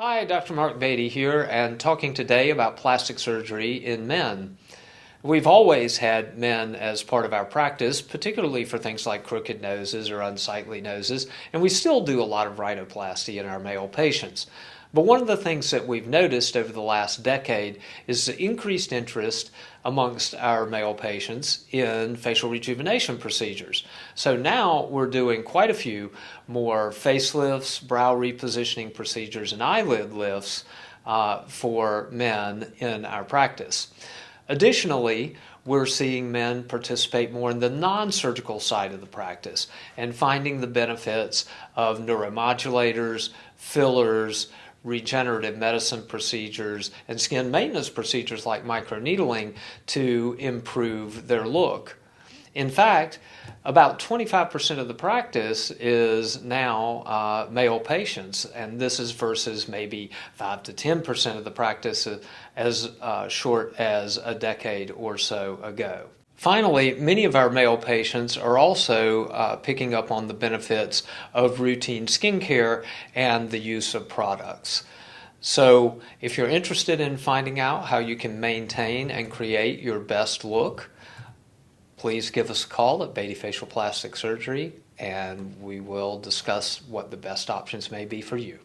Hi, Dr. Mark Beaty here, and talking today about plastic surgery in men. We've always had men as part of our practice, particularly for things like crooked noses or unsightly noses, and we still do a lot of rhinoplasty in our male patients. But one of the things that we've noticed over the last decade is the increased interest amongst our male patients in facial rejuvenation procedures. So now we're doing quite a few more facelifts, brow repositioning procedures, and eyelid lifts for men in our practice. Additionally, we're seeing men participate more in the non-surgical side of the practice and finding the benefits of neuromodulators, fillers, regenerative medicine procedures, and skin maintenance procedures like microneedling to improve their look. In fact, about 25% of the practice is now male patients, and this is versus maybe 5 to 10% of the practice as short as a decade or so ago. Finally, many of our male patients are also picking up on the benefits of routine skincare and the use of products. So if you're interested in finding out how you can maintain and create your best look, please give us a call at Beaty Facial Plastic Surgery, and we will discuss what the best options may be for you.